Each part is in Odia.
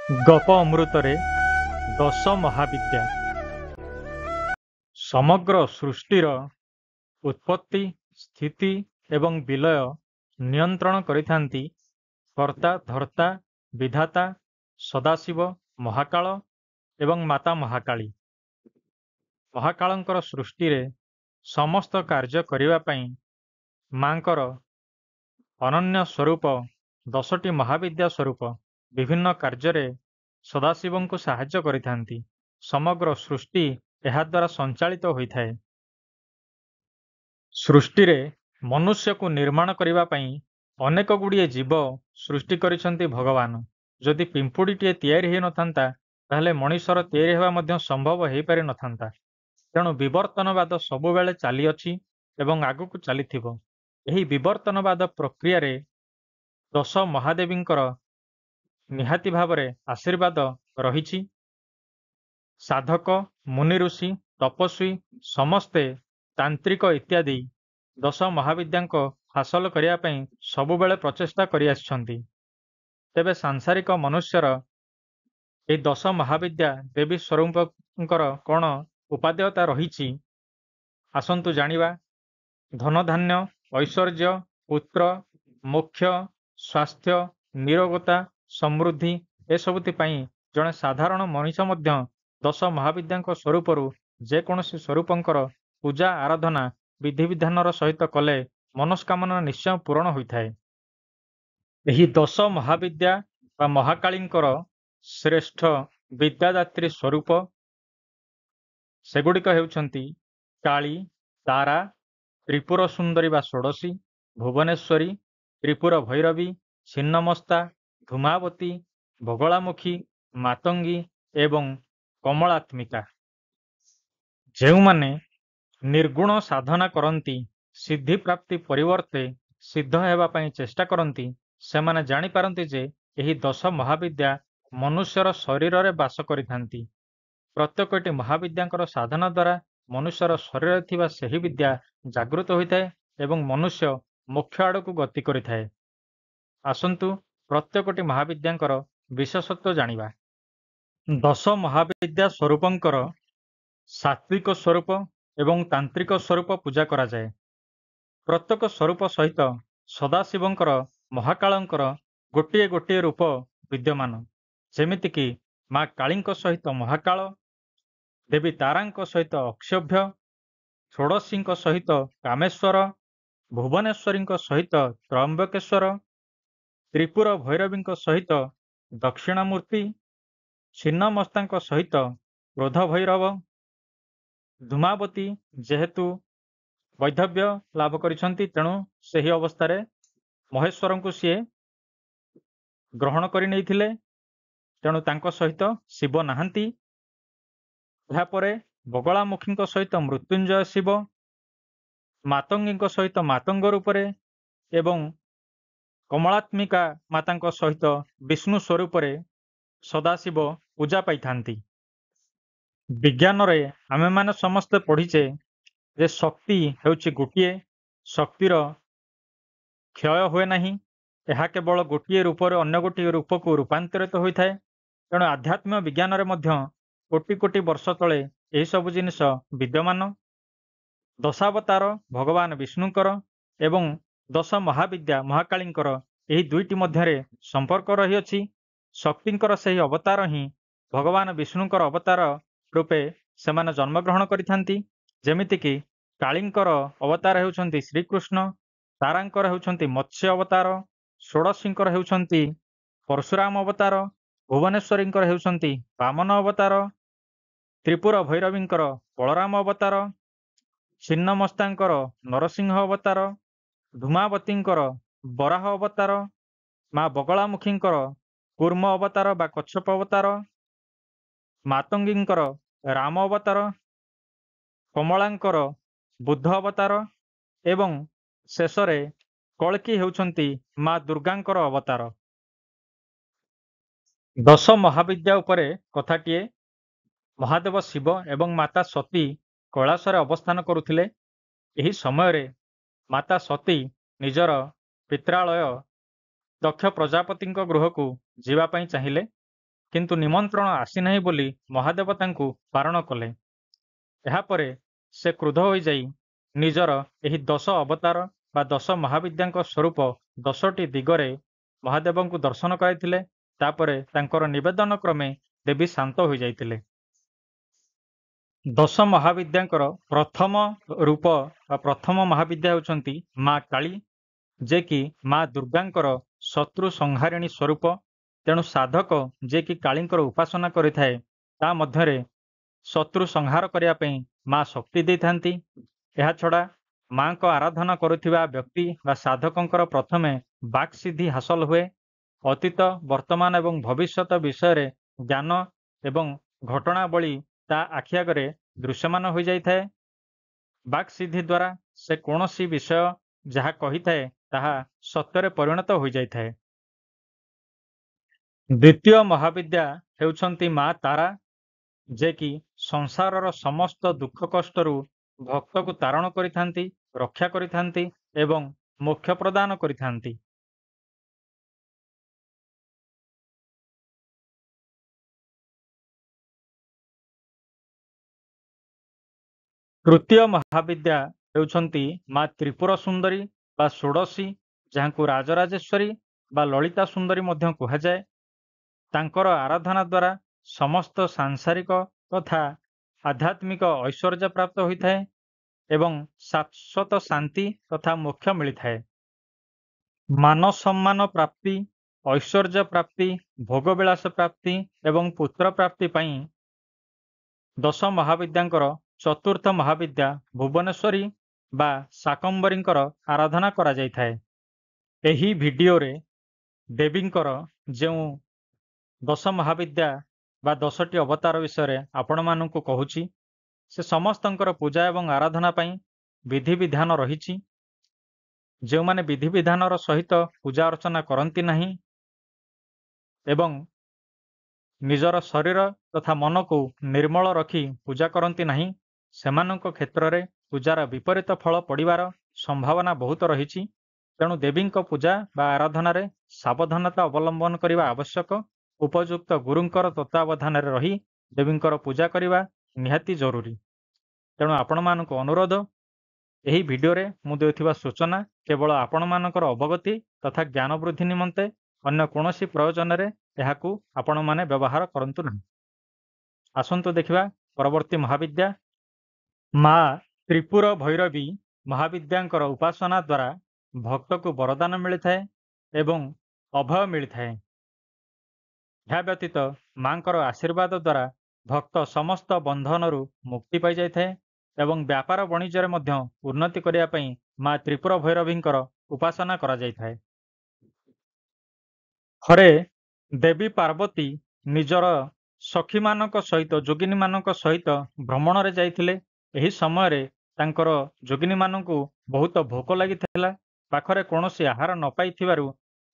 ଗପ ଅମୃତରେ ଦଶ ମହାବିଦ୍ୟା ସମଗ୍ର ସୃଷ୍ଟିର ଉତ୍ପତ୍ତି, ସ୍ଥିତି ଏବଂ ବିଲୟ ନିୟନ୍ତ୍ରଣ କରିଥାନ୍ତି କର୍ତ୍ତା, ଧର୍ତ୍ତା, ବିଧାତା, ସଦାଶିବ, ମହାକାଳ ଏବଂ ମାତା ମହାକାଳୀ। ମହାକାଳଙ୍କର ସୃଷ୍ଟିରେ ସମସ୍ତ କାର୍ଯ୍ୟ କରିବା ପାଇଁ ମାଙ୍କର ଅନନ୍ୟ ସ୍ୱରୂପ 10ଟି ମହାବିଦ୍ୟା ସ୍ୱରୂପ ବିଭିନ୍ନ କାର୍ଯ୍ୟରେ ସଦାଶିବଙ୍କୁ ସାହାଯ୍ୟ କରିଥାନ୍ତି। ସମଗ୍ର ସୃଷ୍ଟି ଏହାଦ୍ୱାରା ସଞ୍ଚାଳିତ ହୋଇଥାଏ। ସୃଷ୍ଟିରେ ମନୁଷ୍ୟକୁ ନିର୍ମାଣ କରିବା ପାଇଁ ଅନେକ ଗୁଡ଼ିଏ ଜୀବ ସୃଷ୍ଟି କରିଛନ୍ତି ଭଗବାନ। ଯଦି ପିମ୍ପୁଡ଼ିଟିଏ ତିଆରି ହୋଇନଥାନ୍ତା ତାହେଲେ ମଣିଷର ତିଆରି ହେବା ମଧ୍ୟ ସମ୍ଭବ ହୋଇପାରିନଥାନ୍ତା। ତେଣୁ ବିବର୍ତ୍ତନବାଦ ସବୁବେଳେ ଚାଲିଅଛି ଏବଂ ଆଗକୁ ଚାଲିଥିବ। ଏହି ବିବର୍ତ୍ତନବାଦ ପ୍ରକ୍ରିୟାରେ 10 ମହାଦେବୀଙ୍କର ନିହାତି ଭାବରେ ଆଶୀର୍ବାଦ ରହିଛି। ସାଧକ, ମୁନିଋଷି, ତପସ୍ୱୀ ସମସ୍ତେ ତାନ୍ତ୍ରିକ ଇତ୍ୟାଦି 10 ମହାବିଦ୍ୟାଙ୍କ ହାସଲ କରିବା ପାଇଁ ସବୁବେଳେ ପ୍ରଚେଷ୍ଟା କରିଆସିଛନ୍ତି। ତେବେ ସାଂସାରିକ ମନୁଷ୍ୟର ଏହି 10 ମହାବିଦ୍ୟା ଦେବୀ ସ୍ୱରୂପଙ୍କର କ'ଣ ଉପାଦେୟତା ରହିଛି? ଆସନ୍ତୁ ଜାଣିବା। ଧନଧାନ୍ୟ, ଐଶ୍ୱର୍ଯ୍ୟ, ପୁତ୍ର, ମୋକ୍ଷ, ସ୍ୱାସ୍ଥ୍ୟ, ନିରୋଗତା, ସମୃଦ୍ଧି ଏସବୁଥି ପାଇଁ ଜଣେ ସାଧାରଣ ମଣିଷ ମଧ୍ୟ 10 ମହାବିଦ୍ୟାଙ୍କ ସ୍ୱରୂପରୁ ଯେକୌଣସି ସ୍ୱରୂପଙ୍କର ପୂଜା ଆରାଧନା ବିଧିବିଧାନର ସହିତ କଲେ ମନସ୍କାମନା ନିଶ୍ଚୟ ପୂରଣ ହୋଇଥାଏ। ଏହି 10 ମହାବିଦ୍ୟା ବା ମହାକାଳୀଙ୍କର ଶ୍ରେଷ୍ଠ ବିଦ୍ୟାଦାତ୍ରୀ ସ୍ୱରୂପ ସେଗୁଡ଼ିକ ହେଉଛନ୍ତି କାଳୀ, ତାରା, ତ୍ରିପୁର ସୁନ୍ଦରୀ ବା ଷୋଡ଼ଶୀ, ଭୁବନେଶ୍ୱରୀ, ତ୍ରିପୁର ଭୈରବୀ, ଛିନ୍ନମସ୍ତା, ଧୂମାବତୀ, ବଗଳାମୁଖୀ, ମାତଙ୍ଗୀ ଏବଂ କମଳାତ୍ମିକା। ଯେଉଁମାନେ ନିର୍ଗୁଣ ସାଧନା କରନ୍ତି, ସିଦ୍ଧି ପ୍ରାପ୍ତି ପରିବର୍ତ୍ତେ ସିଦ୍ଧ ହେବା ପାଇଁ ଚେଷ୍ଟା କରନ୍ତି, ସେମାନେ ଜାଣିପାରନ୍ତି ଯେ ଏହି 10 ମହାବିଦ୍ୟା ମନୁଷ୍ୟର ଶରୀରରେ ବାସ କରିଥାନ୍ତି। ପ୍ରତ୍ୟେକଟି ମହାବିଦ୍ୟାଙ୍କର ସାଧନା ଦ୍ୱାରା ମନୁଷ୍ୟର ଶରୀରରେ ଥିବା ସେହି ବିଦ୍ୟା ଜାଗୃତ ହୋଇଥାଏ ଏବଂ ମନୁଷ୍ୟ ମୋକ୍ଷ ଆଡ଼କୁ ଗତି କରିଥାଏ। ଆସନ୍ତୁ ପ୍ରତ୍ୟେକଟି ମହାବିଦ୍ୟାଙ୍କର ବିଶେଷତ୍ୱ ଜାଣିବା। 10 ମହାବିଦ୍ୟା ସ୍ୱରୂପଙ୍କର ସାତ୍ତ୍ୱିକ ସ୍ୱରୂପ ଏବଂ ତାନ୍ତ୍ରିକ ସ୍ୱରୂପ ପୂଜା କରାଯାଏ। ପ୍ରତ୍ୟେକ ସ୍ୱରୂପ ସହିତ ସଦାଶିବଙ୍କର, ମହାକାଳଙ୍କର ଗୋଟିଏ ଗୋଟିଏ ରୂପ ବିଦ୍ୟମାନ। ଯେମିତିକି ମା କାଳୀଙ୍କ ସହିତ ମହାକାଳ, ଦେବୀ ତାରାଙ୍କ ସହିତ ଅକ୍ଷୋଭ୍ୟ, ଷୋଡ଼ଶୀଙ୍କ ସହିତ କାମେଶ୍ୱର, ଭୁବନେଶ୍ୱରୀଙ୍କ ସହିତ ତ୍ରୟମ୍ବକେଶ୍ୱର, ତ୍ରିପୁର ଭୈରବୀଙ୍କ ସହିତ ଦକ୍ଷିଣାମୂର୍ତ୍ତି, ଛିନ୍ନମସ୍ତାଙ୍କ ସହିତ କ୍ରୋଧ ଭୈରବ, ଧୂମାବତୀ ଯେହେତୁ ବୈଧବ୍ୟ ଲାଭ କରିଛନ୍ତି ତେଣୁ ସେହି ଅବସ୍ଥାରେ ମହେଶ୍ୱରଙ୍କୁ ସିଏ ଗ୍ରହଣ କରି ନେଇଥିଲେ, ତେଣୁ ତାଙ୍କ ସହିତ ଶିବ ନାହାନ୍ତି। ଏହାପରେ ବଗଳାମୁଖୀଙ୍କ ସହିତ ମୃତ୍ୟୁଞ୍ଜୟ ଶିବ, ମାତଙ୍ଗୀଙ୍କ ସହିତ ମାତଙ୍ଗ ରୂପରେ ଏବଂ କମଳାତ୍ମିକା ମାତାଙ୍କ ସହିତ ବିଷ୍ଣୁ ସ୍ୱରୂପରେ ସଦାଶିବ ପୂଜା ପାଇଥାନ୍ତି। ବିଜ୍ଞାନରେ ଆମେମାନେ ସମସ୍ତେ ପଢ଼ିଛେ ଯେ ଶକ୍ତି ହେଉଛି ଗୋଟିଏ, ଶକ୍ତିର କ୍ଷୟ ହୁଏ ନାହିଁ, ଏହା କେବଳ ଗୋଟିଏ ରୂପରେ ଅନ୍ୟ ଗୋଟିଏ ରୂପକୁ ରୂପାନ୍ତରିତ ହୋଇଥାଏ। ତେଣୁ ଆଧ୍ୟାତ୍ମ ବିଜ୍ଞାନରେ ମଧ୍ୟ କୋଟି କୋଟି ବର୍ଷ ତଳେ ଏହିସବୁ ଜିନିଷ ବିଦ୍ୟମାନ। ଦଶାବତାର ଭଗବାନ ବିଷ୍ଣୁଙ୍କର ଏବଂ 10 ମହାବିଦ୍ୟା ମହାକାଳୀଙ୍କର ଏହି ଦୁଇଟି ମଧ୍ୟରେ ସମ୍ପର୍କ ରହିଅଛି। ଶକ୍ତିଙ୍କର ସେହି ଅବତାର ହିଁ ଭଗବାନ ବିଷ୍ଣୁଙ୍କର ଅବତାର ରୂପେ ସେମାନେ ଜନ୍ମଗ୍ରହଣ କରିଥାନ୍ତି। ଯେମିତିକି କାଳୀଙ୍କର ଅବତାର ହେଉଛନ୍ତି ଶ୍ରୀକୃଷ୍ଣ, ତାରାଙ୍କର ହେଉଛନ୍ତି ମତ୍ସ୍ୟ ଅବତାର, ଷୋଡ଼ଶୀଙ୍କର ହେଉଛନ୍ତି ପରଶୁରାମ ଅବତାର, ଭୁବନେଶ୍ୱରୀଙ୍କର ହେଉଛନ୍ତି ବାମନ ଅବତାର, ତ୍ରିପୁର ଭୈରବୀଙ୍କର ବଳରାମ ଅବତାର, ଛିନ୍ନମସ୍ତାଙ୍କର ନରସିଂହ ଅବତାର, ଧୂମାବତୀଙ୍କର ବରାହ ଅବତାର, ମା ବଗଳାମୁଖୀଙ୍କର କୁର୍ମ ଅବତାର ବା କଚ୍ଛପ ଅବତାର, ମାତଙ୍ଗୀଙ୍କର ରାମ ଅବତାର, କମଳାଙ୍କର ବୁଦ୍ଧ ଅବତାର ଏବଂ ଶେଷରେ କଳ୍କୀ ହେଉଛନ୍ତି ମା ଦୁର୍ଗାଙ୍କର ଅବତାର। 10 ମହାବିଦ୍ୟା ଉପରେ କଥାଟିଏ। ମହାଦେବ ଶିବ ଏବଂ ମାତା ସତୀ କୈଳାସରେ ଅବସ୍ଥାନ କରୁଥିଲେ। ଏହି ସମୟରେ ମାତା ସତୀ ନିଜର ପିତ୍ରାଳୟ ଦକ୍ଷ ପ୍ରଜାପତିଙ୍କ ଗୃହକୁ ଯିବା ପାଇଁ ଚାହିଁଲେ। କିନ୍ତୁ ନିମନ୍ତ୍ରଣ ଆସିନାହିଁ ବୋଲି ମହାଦେବ ତାଙ୍କୁ ବାରଣ କଲେ। ଏହାପରେ ସେ କ୍ରୁଦ୍ଧ ହୋଇଯାଇ ନିଜର ଏହି 10 ଅବତାର ବା 10 ମହାବିଦ୍ୟାଙ୍କ ସ୍ୱରୂପ 10ଟି ଦିଗରେ ମହାଦେବଙ୍କୁ ଦର୍ଶନ କରାଇଥିଲେ। ତାପରେ ତାଙ୍କର ନିବେଦନ କ୍ରମେ ଦେବୀ ଶାନ୍ତ ହୋଇଯାଇଥିଲେ। 10 ମହାବିଦ୍ୟାଙ୍କର ପ୍ରଥମ ରୂପ ବା ପ୍ରଥମ ମହାବିଦ୍ୟା ହେଉଛନ୍ତି ମା କାଳୀ, ଯେ କି ମା ଦୁର୍ଗାଙ୍କର ଶତ୍ରୁ ସଂହାରିଣୀ ସ୍ୱରୂପ। ତେଣୁ ସାଧକ ଯେ କି କାଳୀଙ୍କର ଉପାସନା କରିଥାଏ, ତା ମଧ୍ୟରେ ଶତ୍ରୁ ସଂହାର କରିବା ପାଇଁ ମା ଶକ୍ତି ଦେଇଥାନ୍ତି। ଏହାଛଡ଼ା ମାଙ୍କ ଆରାଧନା କରୁଥିବା ବ୍ୟକ୍ତି ବା ସାଧକଙ୍କର ପ୍ରଥମେ ବାକ୍ ସିଦ୍ଧି ହାସଲ ହୁଏ। ଅତୀତ, ବର୍ତ୍ତମାନ ଏବଂ ଭବିଷ୍ୟତ ବିଷୟରେ ଜ୍ଞାନ ଏବଂ ଘଟଣାବଳୀ ତା ଆଖି ଆଗରେ ଦୃଶ୍ୟମାନ ହୋଇଯାଇଥାଏ। ବାକ୍ ସିଦ୍ଧି ଦ୍ୱାରା ସେ କୌଣସି ବିଷୟ ଯାହା କହିଥାଏ ତାହା ସତ୍ୟରେ ପରିଣତ ହୋଇଯାଇଥାଏ। ଦ୍ୱିତୀୟ ମହାବିଦ୍ୟା ହେଉଛନ୍ତି ମା ତାରା, ଯେ କି ସଂସାରର ସମସ୍ତ ଦୁଃଖ କଷ୍ଟରୁ ଭକ୍ତକୁ ତାରଣ କରିଥାନ୍ତି, ରକ୍ଷା କରିଥାନ୍ତି ଏବଂ ମୋକ୍ଷ ପ୍ରଦାନ କରିଥାନ୍ତି। ତୃତୀୟ ମହାବିଦ୍ୟା ହେଉଛନ୍ତି ମା ତ୍ରିପୁର ସୁନ୍ଦରୀ ବା ଷୋଡ଼ଶୀ, ଯାହାଙ୍କୁ ରାଜରାଜେଶ୍ୱରୀ ବା ଲଳିତା ସୁନ୍ଦରୀ ମଧ୍ୟ କୁହାଯାଏ। ତାଙ୍କର ଆରାଧନା ଦ୍ୱାରା ସମସ୍ତ ସାଂସାରିକ ତଥା ଆଧ୍ୟାତ୍ମିକ ଐଶ୍ୱର୍ଯ୍ୟ ପ୍ରାପ୍ତ ହୋଇଥାଏ ଏବଂ ଶାଶ୍ୱତ ଶାନ୍ତି ତଥା ମୋକ୍ଷ ମିଳିଥାଏ। ମାନ ସମ୍ମାନ ପ୍ରାପ୍ତି, ଐଶ୍ୱର୍ଯ୍ୟ ପ୍ରାପ୍ତି, ଭୋଗବିଳାସ ପ୍ରାପ୍ତି ଏବଂ ପୁତ୍ର ପ୍ରାପ୍ତି ପାଇଁ 10 ମହାବିଦ୍ୟାଙ୍କର ଚତୁର୍ଥ ମହାବିଦ୍ୟା ଭୁବନେଶ୍ୱରୀ ବା ଶାକମ୍ଭରୀଙ୍କର ଆରାଧନା କରାଯାଇଥାଏ। ଏହି ଭିଡିଓରେ ଦେବୀଙ୍କର ଯେଉଁ 10 ମହାବିଦ୍ୟା ବା 10ଟି ଅବତାର ବିଷୟରେ ଆପଣମାନଙ୍କୁ କହୁଛି, ସେ ସମସ୍ତଙ୍କର ପୂଜା ଏବଂ ଆରାଧନା ପାଇଁ ବିଧିବିଧାନ ରହିଛି। ଯେଉଁମାନେ ବିଧିବିଧାନର ସହିତ ପୂଜା ଅର୍ଚ୍ଚନା କରନ୍ତି ନାହିଁ ଏବଂ ନିଜର ଶରୀର ତଥା ମନକୁ ନିର୍ମଳ ରଖି ପୂଜା କରନ୍ତି ନାହିଁ, ସେମାନଙ୍କ କ୍ଷେତ୍ରରେ ପୂଜାର ବିପରୀତ ଫଳ ପଡ଼ିବାର ସମ୍ଭାବନା ବହୁତ ରହିଛି। ତେଣୁ ଦେବୀଙ୍କ ପୂଜା ବା ଆରାଧନାରେ ସାବଧାନତା ଅବଲମ୍ବନ କରିବା ଆବଶ୍ୟକ। ଉପଯୁକ୍ତ ଗୁରୁଙ୍କର ତତ୍ତ୍ୱାବଧାନରେ ରହି ଦେବୀଙ୍କର ପୂଜା କରିବା ନିହାତି ଜରୁରୀ। ତେଣୁ ଆପଣମାନଙ୍କୁ ଅନୁରୋଧ, ଏହି ଭିଡିଓରେ ମୁଁ ଦେଉଥିବା ସୂଚନା କେବଳ ଆପଣମାନଙ୍କର ଅବଗତି ତଥା ଜ୍ଞାନ ବୃଦ୍ଧି ନିମନ୍ତେ, ଅନ୍ୟ କୌଣସି ପ୍ରୟୋଜନରେ ଏହାକୁ ଆପଣମାନେ ବ୍ୟବହାର କରନ୍ତୁ ନାହିଁ। ଆସନ୍ତୁ ଦେଖିବା ପରବର୍ତ୍ତୀ ମହାବିଦ୍ୟା। ମା ତ୍ରିପୁର ଭୈରବୀ ମହାବିଦ୍ୟାଙ୍କର ଉପାସନା ଦ୍ୱାରା ଭକ୍ତକୁ ବରଦାନ ମିଳିଥାଏ ଏବଂ ଅଭୟ ମିଳିଥାଏ। ଏହା ବ୍ୟତୀତ ମାଙ୍କର ଆଶୀର୍ବାଦ ଦ୍ୱାରା ଭକ୍ତ ସମସ୍ତ ବନ୍ଧନରୁ ମୁକ୍ତି ପାଇଯାଇଥାଏ ଏବଂ ବ୍ୟାପାର ବାଣିଜ୍ୟରେ ମଧ୍ୟ ଉନ୍ନତି କରିବା ପାଇଁ ମା ତ୍ରିପୁର ଭୈରବୀଙ୍କର ଉପାସନା କରାଯାଇଥାଏ। ଥରେ ଦେବୀ ପାର୍ବତୀ ନିଜର ସଖୀମାନଙ୍କ ସହିତ, ଯୋଗିନୀମାନଙ୍କ ସହିତ ଭ୍ରମଣରେ ଯାଇଥିଲେ। ଏହି ସମୟରେ ତାଙ୍କର ଯୋଗିନୀମାନଙ୍କୁ ବହୁତ ଭୋକ ଲାଗିଥିଲା। ପାଖରେ କୌଣସି ଆହାର ନ ପାଇଥିବାରୁ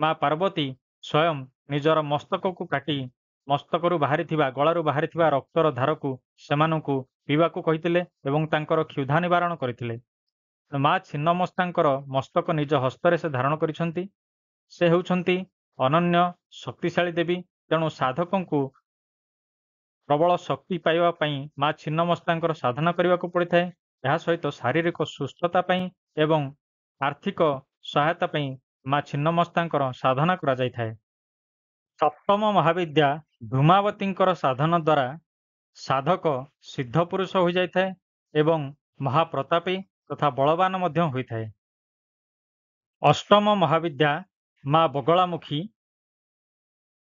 ମା ପାର୍ବତୀ ସ୍ୱୟଂ ନିଜର ମସ୍ତକକୁ କାଟି ମସ୍ତକରୁ ବାହାରିଥିବା, ଗଳାରୁ ବାହାରିଥିବା ରକ୍ତର ଧାରକୁ ସେମାନଙ୍କୁ ପିଇବାକୁ କହିଥିଲେ ଏବଂ ତାଙ୍କର କ୍ଷୁଧା ନିବାରଣ କରିଥିଲେ। ମା ଛିନ୍ନମସ୍ତାଙ୍କର ମସ୍ତକ ନିଜ ହସ୍ତରେ ସେ ଧାରଣ କରିଛନ୍ତି। ସେ ହେଉଛନ୍ତି ଅନନ୍ୟ ଶକ୍ତିଶାଳୀ ଦେବୀ। ତେଣୁ ସାଧକଙ୍କୁ ପ୍ରବଳ ଶକ୍ତି ପାଇବା ପାଇଁ ମା ଛିନ୍ନମସ୍ତାଙ୍କର ସାଧନା କରିବାକୁ ପଡ଼ିଥାଏ। ଏହା ସହିତ ଶାରୀରିକ ସୁସ୍ଥତା ପାଇଁ ଏବଂ ଆର୍ଥିକ ସହାୟତା ପାଇଁ ମା ଛିନ୍ନମସ୍ତାଙ୍କର ସାଧନା କରାଯାଇଥାଏ। ସପ୍ତମ ମହାବିଦ୍ୟା ଧୂମାବତୀଙ୍କର ସାଧନା ଦ୍ୱାରା ସାଧକ ସିଦ୍ଧ ପୁରୁଷ ହୋଇଯାଇଥାଏ ଏବଂ ମହାପ୍ରତାପୀ ତଥା ବଳବାନ ମଧ୍ୟ ହୋଇଥାଏ। ଅଷ୍ଟମ ମହାବିଦ୍ୟା ମା ବଗଳାମୁଖୀ।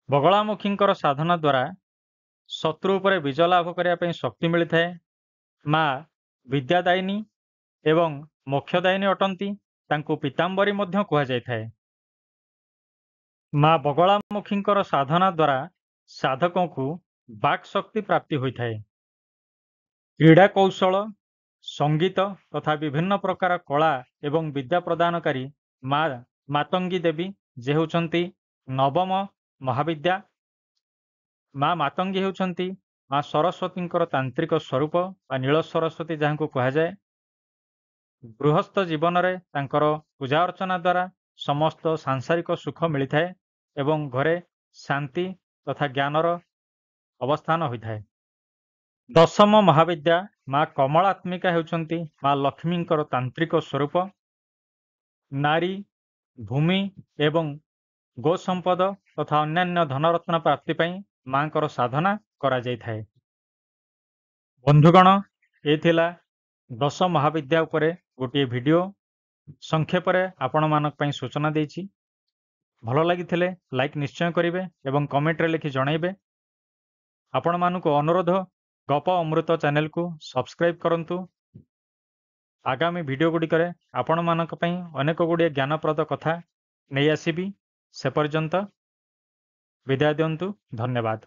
ବଗଳାମୁଖୀଙ୍କର ସାଧନା ଦ୍ୱାରା ଶତ୍ରୁ ଉପରେ ବିଜୟ ଲାଭ କରିବା ପାଇଁ ଶକ୍ତି ମିଳିଥାଏ। ମା ବିଦ୍ୟାଦାୟିନୀ ଏବଂ ମୋକ୍ଷଦାୟିନୀ ଅଟନ୍ତି। ତାଙ୍କୁ ପୀତାମ୍ବରୀ ମଧ୍ୟ କୁହାଯାଇଥାଏ। ମା ବଗଳାମୁଖୀଙ୍କର ସାଧନା ଦ୍ୱାରା ସାଧକଙ୍କୁ ବାକ୍ ଶକ୍ତି ପ୍ରାପ୍ତି ହୋଇଥାଏ। କ୍ରୀଡ଼ା କୌଶଳ, ସଙ୍ଗୀତ ତଥା ବିଭିନ୍ନ ପ୍ରକାର କଳା ଏବଂ ବିଦ୍ୟା ପ୍ରଦାନକାରୀ ମା ମାତଙ୍ଗୀ ଦେବୀ, ଯେ ହେଉଛନ୍ତି ନବମ ମହାବିଦ୍ୟା। ମା ମାତଙ୍ଗୀ ହେଉଛନ୍ତି ମା ସରସ୍ୱତୀଙ୍କର ତାନ୍ତ୍ରିକ ସ୍ୱରୂପ ବା ନୀଳ ସରସ୍ୱତୀ ଯାହାଙ୍କୁ କୁହାଯାଏ। ଗୃହସ୍ଥ ଜୀବନରେ ତାଙ୍କର ପୂଜା ଅର୍ଚ୍ଚନା ଦ୍ୱାରା ସମସ୍ତ ସାଂସାରିକ ସୁଖ ମିଳିଥାଏ ଏବଂ ଘରେ ଶାନ୍ତି ତଥା ଜ୍ଞାନର ଅବସ୍ଥାନ ହୋଇଥାଏ। ଦଶମ ମହାବିଦ୍ୟା ମା କମଳାତ୍ମିକା ହେଉଛନ୍ତି ମା ଲକ୍ଷ୍ମୀଙ୍କର ତାନ୍ତ୍ରିକ ସ୍ୱରୂପ। ନାରୀ, ଭୂମି ଏବଂ ଗୋ ସମ୍ପଦ ତଥା ଅନ୍ୟାନ୍ୟ ଧନରତ୍ନ ପ୍ରାପ୍ତି ପାଇଁ ମାଙ୍କର ସାଧନା କରାଯାଇଥାଏ। ବନ୍ଧୁଗଣ, ଏ ଥିଲା 10 ମହାବିଦ୍ୟା ଉପରେ ଗୋଟିଏ ଭିଡ଼ିଓ। ସଂକ୍ଷେପରେ ଆପଣମାନଙ୍କ ପାଇଁ ସୂଚନା ଦେଇଛି। ଭଲ ଲାଗିଥିଲେ ଲାଇକ୍ ନିଶ୍ଚୟ କରିବେ ଏବଂ କମେଣ୍ଟରେ ଲେଖି ଜଣାଇବେ। ଆପଣମାନଙ୍କୁ ଅନୁରୋଧ, ଗପ ଅମୃତ ଚ୍ୟାନେଲକୁ ସବସ୍କ୍ରାଇବ୍ କରନ୍ତୁ। ଆଗାମୀ ଭିଡ଼ିଓ ଗୁଡ଼ିକରେ ଆପଣମାନଙ୍କ ପାଇଁ ଅନେକ ଗୁଡ଼ିଏ ଜ୍ଞାନପ୍ରଦ କଥା ନେଇ ଆସିବି। ସେ ପର୍ଯ୍ୟନ୍ତ ବିଦାୟ ଦିଅନ୍ତୁ। ଧନ୍ୟବାଦ।